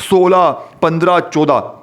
16, 15, 14,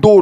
2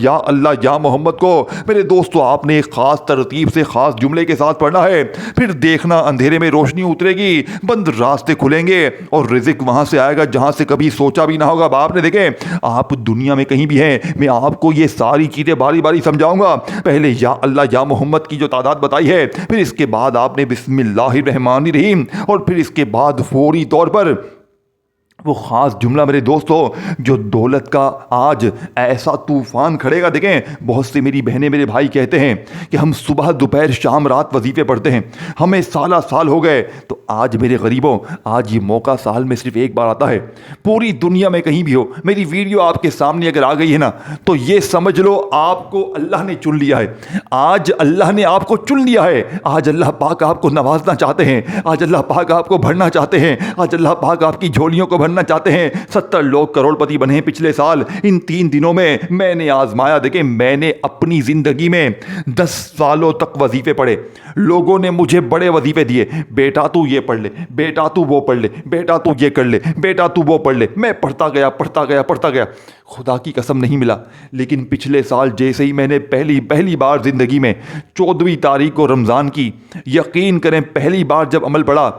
یا اللہ یا محمد کو میرے دوستو آپ نے ایک خاص ترتیب سے خاص جملے کے ساتھ پڑھنا ہے. پھر دیکھنا اندھیرے میں روشنی اترے گی, بند راستے کھلیں گے اور رزق وہاں سے آئے گا جہاں سے کبھی سوچا بھی نہ ہوگا. آپ نے دیکھیں آپ دنیا میں کہیں بھی ہیں, میں آپ کو یہ ساری چیزیں باری باری سمجھاؤں گا. پہلے یا اللہ یا محمد کی جو تعداد بتائی ہے, پھر اس کے بعد آپ نے بسم اللہ الرحمن الرحیم, اور پھر اس کے بعد فوری طور پر وہ خاص جملہ میرے دوستو جو دولت کا آج ایسا طوفان کھڑے گا. دیکھیں بہت سے میری بہنیں میرے بھائی کہتے ہیں کہ ہم صبح دوپہر شام رات وظیفے پڑھتے ہیں, ہمیں سال ہو گئے. تو آج میرے غریبوں, آج یہ موقع سال میں صرف ایک بار آتا ہے. پوری دنیا میں کہیں بھی ہو, میری ویڈیو آپ کے سامنے اگر آ گئی ہے نا, تو یہ سمجھ لو آپ کو اللہ نے چن لیا ہے. آج اللہ نے آپ کو چن لیا ہے. آج اللہ پاک آپ کو نوازنا چاہتے ہیں, آج اللہ پاک آپ کو بھرنا چاہتے ہیں, آج اللہ پاک آپ کی جھولیوں کو بھرنا چاہتے ہیں. 70 لوگ کروڑ پتی بنے ہیں پچھلے سال. ان 3 دنوں میں نے آزمایا. دیکھیں میں نے اپنی زندگی میں 10 سالوں تک وظیفے پڑھے. لوگوں نے مجھے بڑے وظیفے دیے, بیٹا تو یہ پڑھ لے, بیٹا تو وہ پڑھ لے, بیٹا تو یہ کر لے, بیٹا تو وہ پڑھ لے. میں پڑھتا گیا. خدا کی قسم نہیں ملا. لیکن پچھلے سال جیسے ہی میں نے پہلی بار زندگی میں 14ویں تاریخ کو رمضان کی, یقین کریں پہلی بار جب عمل پڑھا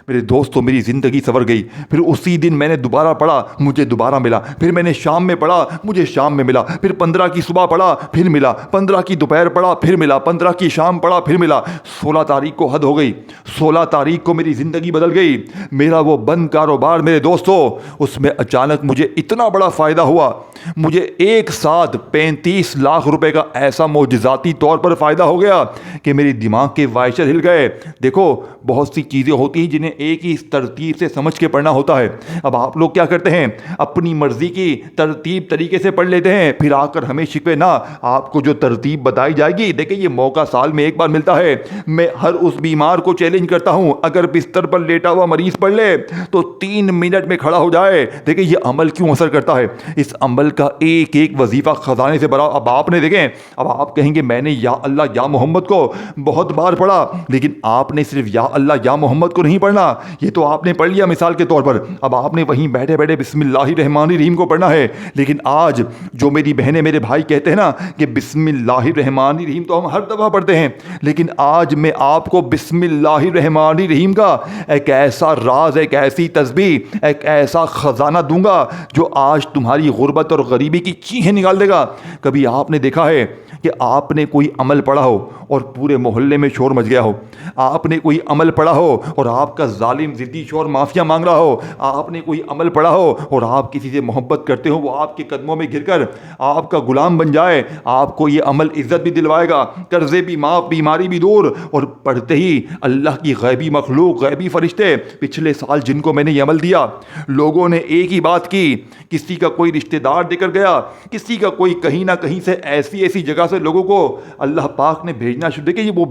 میرے دوستوں میری زندگی سنور گئی. پھر اسی دن میں نے دوبارہ پڑھا, مجھے دوبارہ ملا. پھر میں نے شام میں پڑھا, مجھے شام میں ملا. پھر 15 کی صبح پڑھا, پھر ملا. 15 کی دوپہر پڑھا, پھر ملا. 15 کی شام پڑھا, پھر ملا. 16 تاریخ کو حد ہو گئی. 16 تاریخ کو میری زندگی بدل گئی. میرا وہ بند کاروبار میرے دوستوں, اس میں اچانک مجھے اتنا بڑا فائدہ ہوا. مجھے ایک ساتھ 35 لاکھ روپے کا ایسا معجزاتی طور پر فائدہ ہو گیا کہ میری دماغ کے وائشر ہل گئے. دیکھو بہت سی چیزیں ہوتی ہیں جنہیں ایک ہی ترتیب سے سمجھ کے پڑھنا ہوتا ہے. اب آپ لوگ کیا کرتے ہیں, اپنی مرضی کی ترتیب طریقے سے پڑھ لیتے ہیں, پھر آ کر ہمیں شکوے نہ. آپ کو جو ترتیب بتائی جائے گی, دیکھیں یہ موقع سال میں ایک بار ملتا ہے. میں ہر اس بیمار کو چیلنج کرتا ہوں, اگر بستر پر لیٹا ہوا مریض پڑھ لے تو 3 منٹ میں کھڑا ہو جائے. دیکھیں یہ عمل کیوں اثر کرتا ہے, اس عمل کا ایک وظیفہ خزانے سے بھرا. اب آپ نے دیکھیں, اب آپ کہیں گے میں نے یا اللہ یا محمد کو بہت بار پڑھا, لیکن آپ نے صرف یا اللہ یا محمد کو نہیں پڑھنا. یہ تو آپ نے پڑھ لیا مثال کے طور پر. اب آپ نے وہیں بیٹھے بیٹھے بسم اللہ الرحمن الرحیم کو پڑھنا ہے. لیکن آج جو میری بہنیں میرے بھائی کہتے ہیں نا کہ بسم اللہ الرحمن الرحیم تو ہم ہر دفعہ پڑھتے ہیں, لیکن آج میں آپ کو بسم اللہ الرحمن الرحیم کا ایک ایسا راز, ایک ایسی تسبیح, ایک ایسا خزانہ دوں گا جو آج تمہاری غربت اور غریبی کی چیخیں نکال دے گا. کبھی آپ نے دیکھا ہے کہ آپ نے کوئی عمل پڑھا ہو اور پورے محلے میں شور مچ گیا ہو؟ آپ نے کوئی عمل پڑھا ہو اور آپ کا ظالم ضدی شور معافیا مانگ رہا ہو؟ آپ نے کوئی عمل پڑھا ہو اور آپ کسی سے محبت کرتے ہو, وہ آپ کے قدموں میں گر کر آپ کا غلام بن جائے؟ آپ کو یہ عمل عزت بھی دلوائے گا, قرضے بھی معاف, بیماری بھی دور. اور پڑھتے ہی اللہ کی غیبی مخلوق, غیبی فرشتے, پچھلے سال جن کو میں نے یہ عمل دیا, لوگوں نے ایک ہی بات کی. کسی کا کوئی رشتہ دار دے کر گیا, کسی کا کوئی کہیں نہ کہیں سے ایسی جگہ سے لوگوں کو اللہ پاک نے بھیجنا شروع. دیکھیں یہ وہ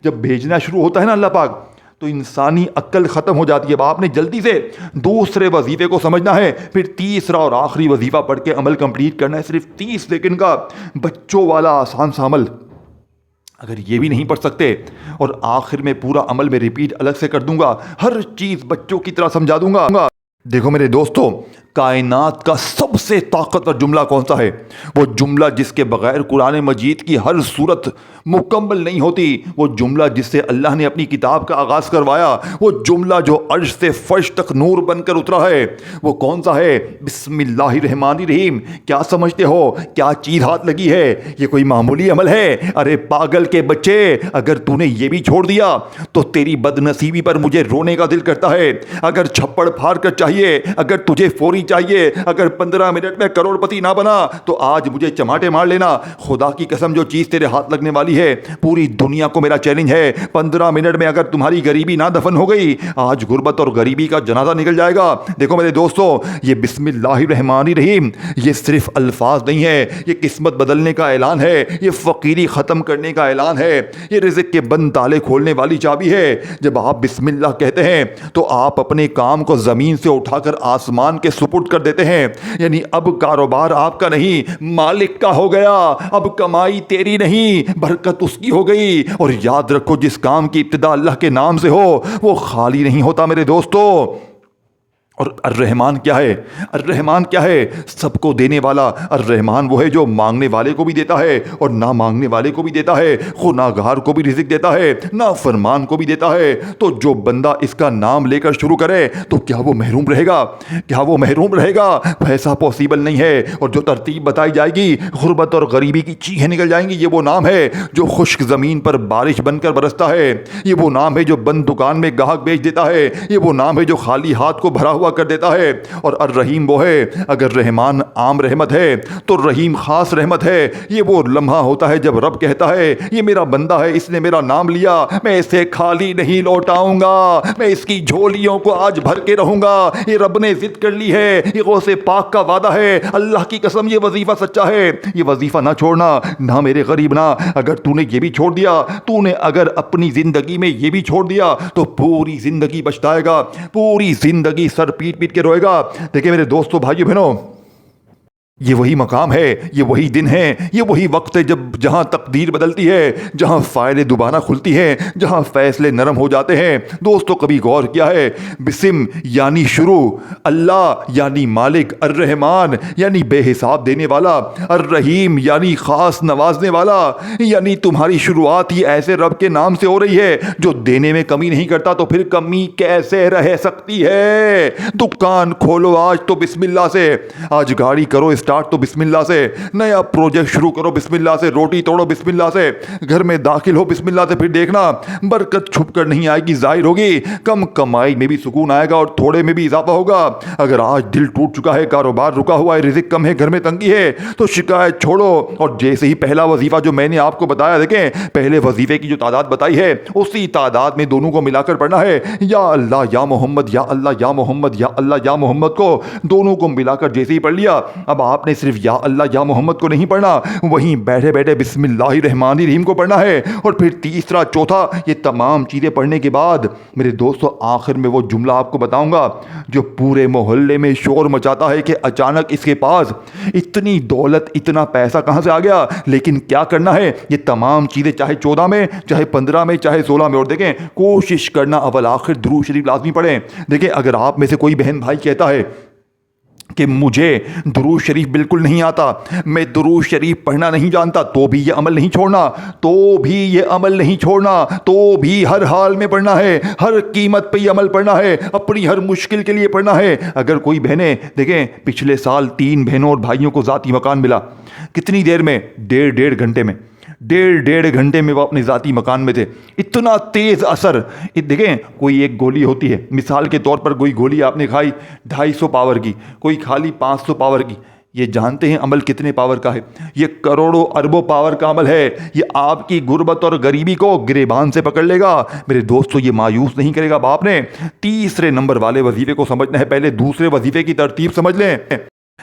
جب بھیجنا شروع ہوتا ہے نا اللہ پاک, تو انسانی عقل ختم ہو جاتی ہے. اب آپ نے جلدی سے دوسرے وظیفے کو سمجھنا ہے, پھر تیسرا اور آخری وظیفہ پڑھ کے عمل کمپلیٹ کرنا ہے. صرف 30 سیکنڈ کا بچوں والا آسان سا عمل. اگر یہ بھی نہیں پڑھ سکتے, اور آخر میں پورا عمل میں ریپیٹ الگ سے کر دوں گا, ہر چیز بچوں کی طرح سمجھا دوں گا. دیکھو میرے دوستو, کائنات کا سب سے طاقتور جملہ کون سا ہے؟ وہ جملہ جس کے بغیر قرآن مجید کی ہر صورت مکمل نہیں ہوتی. وہ جملہ جس سے اللہ نے اپنی کتاب کا آغاز کروایا. وہ جملہ جو عرش سے فرش تک نور بن کر اترا ہے. وہ کون سا ہے؟ بسم اللہ الرحمن الرحیم. کیا سمجھتے ہو کیا چیز ہاتھ لگی ہے؟ یہ کوئی معمولی عمل ہے؟ ارے پاگل کے بچے, اگر تو نے یہ بھی چھوڑ دیا تو تیری بد نصیبی پر مجھے رونے کا دل کرتا ہے. اگر چھپڑ پھاڑ کر چاہیے, اگر تجھے فوری چاہیے, اگر 15 منٹ میں کروڑ پتی نہ بنا تو آج مجھے چماٹے مار لینا. خدا کی قسم جو چیز تیرے ہاتھ لگنے والی ہے, پوری دنیا کو میرا چیلنج ہے, 15 منٹ میں اگر تمہاری غریبی نہ دفن ہو گئی, آج غربت اور غریبی کا جنازہ نکل جائے گا. دیکھو میرے دوستو, یہ بسم اللہ الرحمن الرحیم یہ صرف الفاظ نہیں ہے, یہ قسمت بدلنے کا اعلان ہے, یہ فقیری ختم کرنے کا اعلان ہے, یہ رزق کے بند تالے کھولنے والی چابی ہے. جب آپ بسم اللہ کہتے ہیں تو آپ اپنے کام کو زمین سے اٹھا کر آسمان کے سپرد کر دیتے ہیں. یعنی اب کاروبار آپ کا نہیں, مالک کا ہو گیا. اب کمائی تیری نہیں, برکت اس کی ہو گئی. اور یاد رکھو, جس کام کی ابتدا اللہ کے نام سے ہو وہ خالی نہیں ہوتا میرے دوستو. اور الرحمن کیا ہے؟ الرحمن کیا ہے؟ سب کو دینے والا۔ الرحمن وہ ہے جو مانگنے والے کو بھی دیتا ہے اور نہ مانگنے والے کو بھی دیتا ہے، گنہگار کو بھی رزق دیتا ہے، نافرمان کو بھی دیتا ہے۔ تو جو بندہ اس کا نام لے کر شروع کرے تو کیا وہ محروم رہے گا؟ کیا وہ محروم رہے گا؟ ایسا پاسبل نہیں ہے۔ اور جو ترتیب بتائی جائے گی، غربت اور غریبی کی چیخیں نکل جائیں گی۔ یہ وہ نام ہے جو خشک زمین پر بارش بن کر برستا ہے۔ یہ وہ نام ہے جو بند دکان میں گاہک بیچ دیتا ہے۔ یہ وہ نام ہے جو خالی ہاتھ کو بھرا ہوا کر دیتا ہے۔ اور الرحیم وہ ہے، اگر رحمان عام رحمت ہے تو رحیم خاص رحمت ہے۔ یہ وہ لمحہ ہوتا ہے جب رب کہتا ہے یہ میرا بندہ ہے، اس نے میرا نام لیا، میں اسے خالی نہیں لوٹاؤں گا، میں اس کی جھولیوں کو آج بھر کے رہوں گا۔ یہ رب نے ضد کر لی ہے، یہ غوث پاک کا وعدہ ہے۔ اللہ کی قسم یہ وظیفہ سچا ہے، یہ وظیفہ نہ چھوڑنا۔ نہ میرے غریب نہ، اگر تو نے یہ بھی چھوڑ دیا، تو نے اگر اپنی زندگی میں یہ بھی چھوڑ دیا تو پوری زندگی پچھتائے گا، پوری زندگی سر پیٹ پیٹ کے روئے گا۔ دیکھیں میرے دوستو، بھائیو بہنوں، یہ وہی مقام ہے، یہ وہی دن ہے، یہ وہی وقت ہے جہاں تقدیر بدلتی ہے، جہاں فائلیں دوبارہ کھلتی ہیں، جہاں فیصلے نرم ہو جاتے ہیں۔ دوستو کبھی غور کیا ہے؟ بسم یعنی شروع، اللہ یعنی مالک، الرحمن یعنی بے حساب دینے والا، الرحیم یعنی خاص نوازنے والا۔ یعنی تمہاری شروعات ہی ایسے رب کے نام سے ہو رہی ہے جو دینے میں کمی نہیں کرتا، تو پھر کمی کیسے رہ سکتی ہے؟ دکان کھولو آج تو بسم اللہ سے، آج گاڑی کرو اسٹارٹ تو بسم اللہ سے، نیا پروجیکٹ شروع کرو بسم اللہ سے، روٹی توڑو بسم اللہ سے، گھر میں داخل ہو بسم اللہ سے، پھر دیکھنا برکت چھپ کر نہیں آئے گی، ظاہر ہوگی۔ کم کمائی میں بھی سکون آئے گا اور تھوڑے میں بھی اضافہ ہوگا۔ اگر آج دل ٹوٹ چکا ہے، کاروبار رکا ہوا ہے، رزق کم ہے، گھر میں تنگی ہے، تو شکایت چھوڑو اور جیسے ہی پہلا وظیفہ جو میں نے آپ کو بتایا، دیکھیں پہلے وظیفے کی جو تعداد بتائی ہے اسی تعداد میں دونوں کو ملا کر پڑھنا ہے، یا اللہ یا محمد، یا اللہ یا محمد، یا اللہ یا محمد کو دونوں کو ملا کر جیسے ہی پڑھ لیا، اب آپ نے صرف یا اللہ یا محمد کو نہیں پڑھنا، وہیں بیٹھے بیٹھے بسم اللہ الرحمن الرحیم کو پڑھنا ہے، اور پھر تیسرا چوتھا، یہ تمام چیزیں پڑھنے کے بعد میرے دوستو آخر میں وہ جملہ آپ کو بتاؤں گا جو پورے محلے میں شور مچاتا ہے کہ اچانک اس کے پاس اتنی دولت، اتنا پیسہ کہاں سے آ گیا، لیکن کیا کرنا ہے؟ یہ تمام چیزیں چاہے 14 میں، چاہے 15 میں، چاہے 16 میں، اور دیکھیں کوشش کرنا اول آخر درود شریف لازمی پڑھیں۔ دیکھیں اگر آپ میں سے کوئی بہن بھائی کہتا ہے کہ مجھے درود شریف بالکل نہیں آتا، میں درود شریف پڑھنا نہیں جانتا، تو بھی یہ عمل نہیں چھوڑنا، تو بھی یہ عمل نہیں چھوڑنا، تو بھی ہر حال میں پڑھنا ہے، ہر قیمت پہ یہ عمل پڑھنا ہے، اپنی ہر مشکل کے لیے پڑھنا ہے۔ اگر کوئی بہنیں، دیکھیں پچھلے سال 3 بہنوں اور بھائیوں کو ذاتی مکان ملا، کتنی دیر میں؟ ڈیڑھ گھنٹے میں، ڈیڑھ گھنٹے میں وہ اپنے ذاتی مکان میں تھے۔ اتنا تیز اثر، دیکھیں کوئی ایک گولی ہوتی ہے، مثال کے طور پر کوئی گولی آپ نے کھائی 250 پاور کی، کوئی کھا لی 500 پاور کی، یہ جانتے ہیں عمل کتنے پاور کا ہے؟ یہ کروڑوں اربوں پاور کا عمل ہے۔ یہ آپ کی غربت اور غریبی کو گریبان سے پکڑ لے گا میرے دوستو، یہ مایوس نہیں کرے گا۔ اب آپ نے تیسرے نمبر والے وظیفے کو سمجھنا ہے، پہلے دوسرے وظیفے کی ترتیب سمجھ لیں۔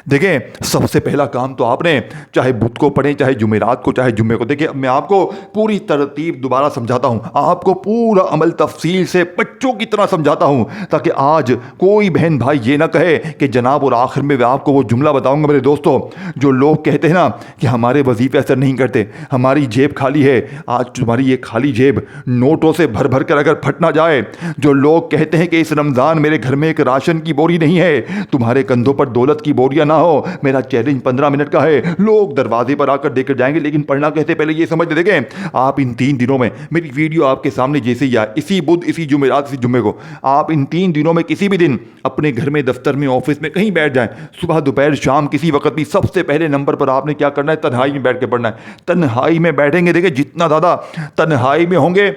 دیکھیں سب سے پہلا کام تو آپ نے، چاہے بدھ کو پڑھیں، چاہے جمعرات کو، چاہے جمعے کو، دیکھیں میں آپ کو پوری ترتیب دوبارہ سمجھاتا ہوں، آپ کو پورا عمل تفصیل سے بچوں کی طرح سمجھاتا ہوں، تاکہ آج کوئی بہن بھائی یہ نہ کہے کہ جناب، اور آخر میں آپ کو وہ جملہ بتاؤں گا میرے دوستو، جو لوگ کہتے ہیں نا کہ ہمارے وظیفے اثر نہیں کرتے، ہماری جیب خالی ہے، آج تمہاری یہ خالی جیب نوٹوں سے بھر بھر کر اگر پھٹ نہ جائے، جو لوگ کہتے ہیں کہ اس رمضان میرے گھر میں ایک راشن کی بوری نہیں ہے، تمہارے کندھوں پر دولت کی بوریاں نہ ہو، میرا چیلنج 15 منٹ کا ہے، لوگ دروازے پر آ کر دے کر جائیں گے، لیکن پڑھنا کہتے پہلے یہ سمجھ لیں۔ دیکھیں آپ ان 3 دنوں میں، میری ویڈیو آپ کے سامنے جیسے ہی آئے، اسی بدھ، اسی جمعرات، اسی جمعے کو، آپ ان 3 دنوں میں کسی بھی دن اپنے گھر میں، دفتر میں، آفس میں کہیں بیٹھ جائیں، صبح دوپہر شام کسی وقت بھی، سب سے پہلے نمبر پر آپ نے کیا کرنا ہے؟ تنہائی میں بیٹھ کے پڑھنا ہے۔ تنہائی میں بیٹھیں گے، دیکھیں جتنا زیادہ تنہائی میں ہوں گے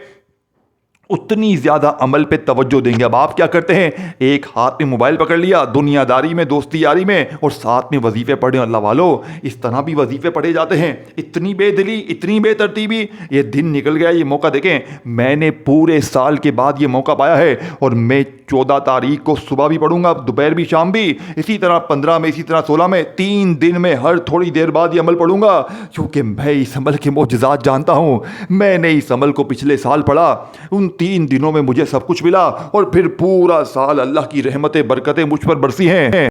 اتنی زیادہ عمل پہ توجہ دیں گے۔ اب آپ کیا کرتے ہیں؟ ایک ہاتھ میں موبائل پکڑ لیا، دنیا داری میں، دوستی یاری میں، اور ساتھ میں وظیفے پڑھیں۔ اللہ والو، اس طرح بھی وظیفے پڑھے جاتے ہیں، اتنی بے دلی، اتنی بے ترتیبی۔ یہ دن نکل گیا، یہ موقع دیکھیں، میں نے پورے سال کے بعد یہ موقع پایا ہے، اور میں 14 تاریخ کو صبح بھی پڑھوں گا، دوپہر بھی، شام بھی، اسی طرح 15 میں، اسی طرح 16 میں، 3 دن میں ہر تھوڑی دیر بعد یہ عمل پڑھوں گا، کیونکہ میں اس عمل کے معجزات جانتا ہوں۔ میں نے اس عمل کو پچھلے سال پڑھا، ان 3 دنوں میں مجھے سب کچھ ملا، اور پھر پورا سال اللہ کی رحمتیں، برکتیں مجھ پر برسی ہیں۔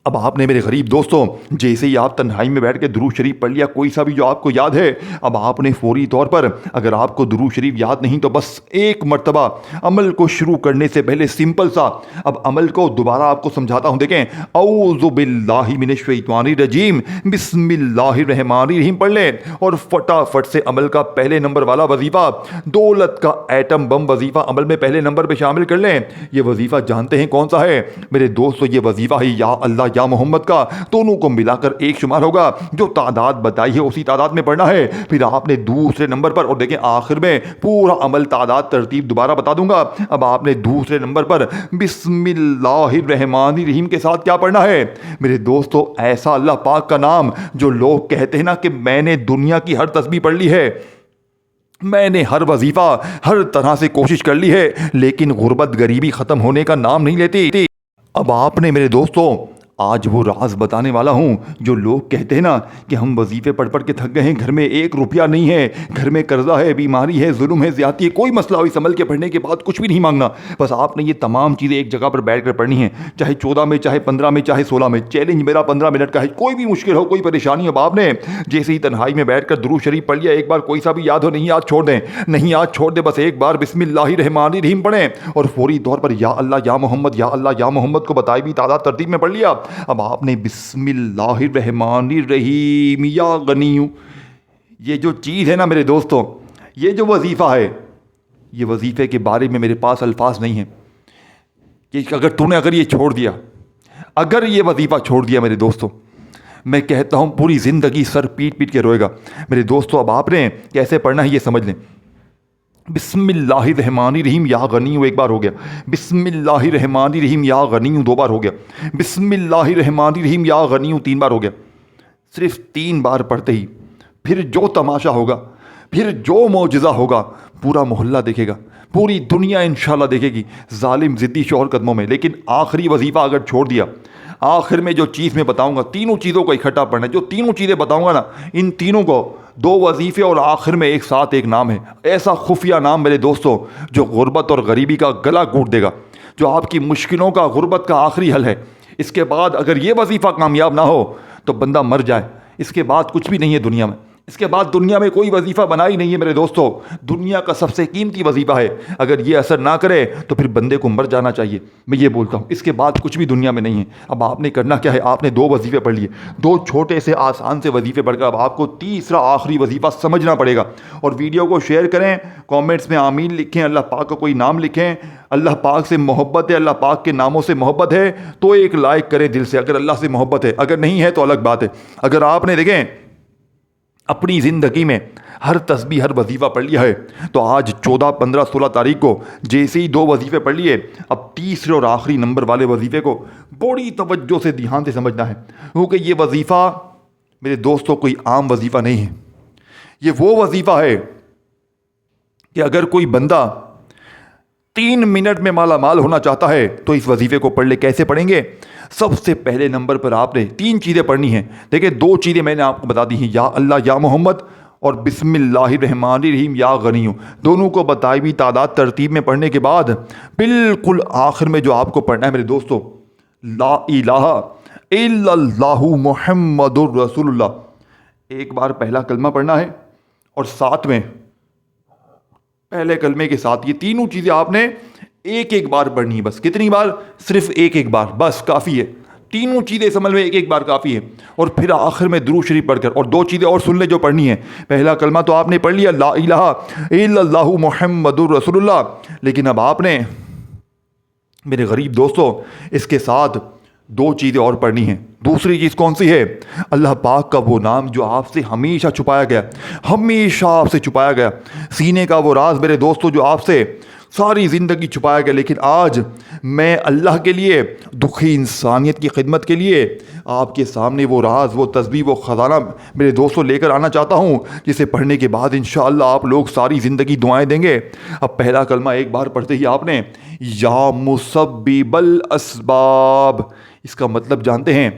اب آپ نے میرے غریب دوستوں جیسے ہی آپ تنہائی میں بیٹھ کے درود شریف پڑھ لیا کوئی سا بھی جو آپ کو یاد ہے، اب آپ نے فوری طور پر، اگر آپ کو درود شریف یاد نہیں تو بس ایک مرتبہ عمل کو شروع کرنے سے پہلے سمپل سا اب عمل کو دوبارہ آپ کو سمجھاتا ہوں، دیکھیں، اعوذ باللہ من الشیطان الرجیم بسم اللہ الرحمن الرحیم پڑھ لیں اور فٹافٹ سے عمل کا پہلے نمبر والا وظیفہ، دولت کا ایٹم بم وظیفہ عمل میں پہلے نمبر پہ شامل کر لیں۔ یہ وظیفہ جانتے ہیں کون سا ہے میرے دوستو؟ یہ وظیفہ ہی یا اللہ یا محمد کا دونوں کو ملا کر ایک شمار ہوگا، جو تعداد بتائی ہے اسی تعداد میں پڑھنا ہے۔ پھر آپ نے دوسرے نمبر پر، اور دیکھیں آخر میں پورا عمل تعداد ترتیب دوبارہ بتا دوں گا، اب آپ نے دوسرے نمبر پر بسم اللہ الرحمن الرحیم کے ساتھ کیا پڑھنا ہے میرے دوستو؟ ایسا اللہ پاک کا نام جو لوگ کہتے ہیں نا کہ میں نے دنیا کی ہر تسبیح پڑھ لی ہے، میں نے ہر وظیفہ ہر طرح سے کوشش کر لی ہے، لیکن غربت غریبی ختم ہونے کا نام نہیں لیتی۔ اب آپ نے میرے دوستو آج وہ راز بتانے والا ہوں جو لوگ کہتے ہیں نا کہ ہم وظیفے پڑھ پڑھ کے تھک گئے ہیں، گھر میں ایک روپیہ نہیں ہے، گھر میں قرضہ ہے، بیماری ہے، ظلم ہے، زیادتی ہے، کوئی مسئلہ ہو، اس عمل کے پڑھنے کے بعد کچھ بھی نہیں مانگنا، بس آپ نے یہ تمام چیزیں ایک جگہ پر بیٹھ کر پڑھنی ہیں، چاہے 14 میں، چاہے 15 میں، چاہے 16 میں۔ چیلنج میرا 15 منٹ کا ہے، کوئی بھی مشکل ہو، کوئی پریشانی ہو، اب آپ نے جیسے ہی تنہائی میں بیٹھ کر درود شریف پڑھ لیا، ایک بار کوئی سا بھی یاد ہو، نہیں یاد چھوڑ دیں، نہیں یاد چھوڑ دیں، بس ایک بار بسم اللہ الرحمن الرحیم پڑھیں اور فوری طور پر یا اللہ یا محمد، یا اللہ یا محمد کو بتائی بھی تعداد ترتیب میں پڑھ لیا۔ اب آپ نے بسم اللہ الرحمن الرحیم یا غنی، یہ جو چیز ہے نا میرے دوستوں، یہ جو وظیفہ ہے، یہ وظیفے کے بارے میں میرے پاس الفاظ نہیں ہیں کہ اگر یہ چھوڑ دیا، اگر یہ وظیفہ چھوڑ دیا میرے دوستوں، میں کہتا ہوں پوری زندگی سر پیٹ پیٹ کے روئے گا۔ میرے دوستوں اب آپ نے کیسے پڑھنا ہے یہ سمجھ لیں۔ بسم اللہ الرحمن الرحیم یا غنی ایک بار ہو گیا، بسم اللہ الرحمن الرحیم یا غنی دو بار ہو گیا، بسم اللہ الرحمن الرحیم یا غنی 3 بار ہو گیا۔ صرف 3 بار پڑھتے ہی پھر جو تماشا ہوگا، پھر جو معجزہ ہوگا، پورا محلہ دیکھے گا، پوری دنیا انشاءاللہ دیکھے گی، ظالم ضدی شوہر قدموں میں۔ لیکن آخری وظیفہ اگر چھوڑ دیا، آخر میں جو چیز میں بتاؤں گا، تینوں چیزوں کو اکٹھا پڑھنا ہے، جو تینوں چیزیں بتاؤں گا نا، ان تینوں کو 2 وظیفے اور آخر میں ایک ساتھ ایک نام ہے، ایسا خفیہ نام میرے دوستوں جو غربت اور غریبی کا گلا گھونٹ دے گا، جو آپ کی مشکلوں کا، غربت کا آخری حل ہے۔ اس کے بعد اگر یہ وظیفہ کامیاب نہ ہو تو بندہ مر جائے، اس کے بعد کچھ بھی نہیں ہے دنیا میں، اس کے بعد دنیا میں کوئی وظیفہ بنا ہی نہیں ہے میرے دوستو۔ دنیا کا سب سے قیمتی وظیفہ ہے، اگر یہ اثر نہ کرے تو پھر بندے کو مر جانا چاہیے، میں یہ بولتا ہوں، اس کے بعد کچھ بھی دنیا میں نہیں ہے۔ اب آپ نے کرنا کیا ہے؟ آپ نے 2 وظیفے پڑھ لیے، 2 چھوٹے سے آسان سے وظیفے پڑھ کر اب آپ کو تیسرا آخری وظیفہ سمجھنا پڑے گا۔ اور ویڈیو کو شیئر کریں، کامنٹس میں آمین لکھیں، اللہ پاک کا کوئی نام لکھیں، اللہ پاک سے محبت ہے، اللہ پاک کے ناموں سے محبت ہے تو ایک لائک کریں دل سے، اگر اللہ سے محبت ہے، اگر نہیں ہے تو الگ بات ہے۔ اگر آپ نے دیکھیں اپنی زندگی میں ہر تسبیح ہر وظیفہ پڑھ لیا ہے تو آج 14، 15، 16 تاریخ کو جیسے ہی 2 وظیفے پڑھ لیے، اب تیسرے اور آخری نمبر والے وظیفے کو بڑی توجہ سے دھیان سے سمجھنا ہے، کیونکہ یہ وظیفہ میرے دوستوں کوئی عام وظیفہ نہیں ہے۔ یہ وہ وظیفہ ہے کہ اگر کوئی بندہ 3 منٹ میں مالا مال ہونا چاہتا ہے تو اس وظیفے کو پڑھ لے۔ کیسے پڑھیں گے؟ سب سے پہلے نمبر پر آپ نے 3 چیزیں پڑھنی ہیں۔ دیکھیں 2 چیزیں میں نے آپ کو بتا دی ہیں، یا اللہ یا محمد اور بسم اللہ الرحمن الرحیم یا غنی، دونوں کو بتائی بھی تعداد ترتیب میں پڑھنے کے بعد بالکل آخر میں جو آپ کو پڑھنا ہے میرے دوستو، لا الہ الا اللہ محمد الرسول اللہ، ایک بار پہلا کلمہ پڑھنا ہے اور ساتھ میں پہلے کلمے کے ساتھ یہ تینوں چیزیں آپ نے ایک بار پڑھنی ہے۔ بس کتنی بار؟ صرف ایک بار، بس کافی ہے۔ تینوں چیزیں اس عمل میں ایک بار کافی ہے، اور پھر آخر میں درود شریف پڑھ کر، اور 2 چیزیں اور سن لیں جو پڑھنی ہے۔ پہلا کلمہ تو آپ نے پڑھ لیا، لا الہ الا اللہ محمد الرسول اللہ، لیکن اب آپ نے میرے غریب دوستو اس کے ساتھ 2 چیزیں اور پڑھنی ہیں۔ دوسری چیز کون سی ہے؟ اللہ پاک کا وہ نام جو آپ سے ہمیشہ چھپایا گیا، ہمیشہ آپ سے چھپایا گیا، سینے کا وہ راز میرے دوستو جو آپ سے ساری زندگی چھپایا گیا، لیکن آج میں اللہ کے لیے، دکھی انسانیت کی خدمت کے لیے آپ کے سامنے وہ راز، وہ تسبیح، وہ خزانہ میرے دوستوں لے کر آنا چاہتا ہوں، جسے پڑھنے کے بعد انشاءاللہ آپ لوگ ساری زندگی دعائیں دیں گے۔ اب پہلا کلمہ ایک بار پڑھتے ہی آپ نے یا مسبب الاسباب، اس کا مطلب جانتے ہیں؟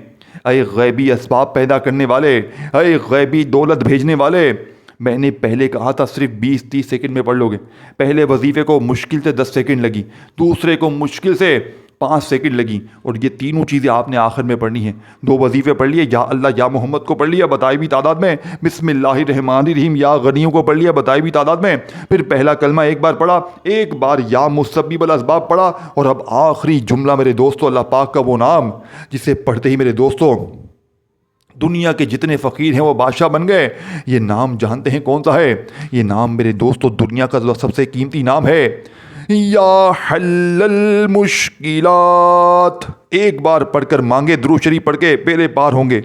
اے غیبی اسباب پیدا کرنے والے، اے غیبی دولت بھیجنے والے، میں نے پہلے کہا تھا صرف 20-30 سیکنڈ میں پڑھ لو گے۔ پہلے وظیفے کو مشکل سے 10 سیکنڈ لگی، دوسرے کو مشکل سے 5 سیکنڈ لگیں، اور یہ تینوں چیزیں آپ نے آخر میں پڑھنی ہیں۔ 2 وظیفے پڑھ لیے، یا اللہ یا محمد کو پڑھ لیا بتائی بھی تعداد میں، بسم اللہ الرحمن الرحیم یا غنیوں کو پڑھ لیا بتائی بھی تعداد میں، پھر پہلا کلمہ ایک بار پڑھا، ایک بار یا مسبب الاسباب پڑھا، اور اب آخری جملہ میرے دوستو، اللہ پاک کا وہ نام جسے پڑھتے ہی میرے دوستو دنیا کے جتنے فقیر ہیں وہ بادشاہ بن گئے۔ یہ نام جانتے ہیں کون سا ہے؟ یہ نام میرے دوستو دنیا کا سب سے قیمتی نام ہے، یا حل المشکلات۔ ایک بار پڑھ کر مانگے، درود شریف پڑھ کے بیڑے پار ہوں گے۔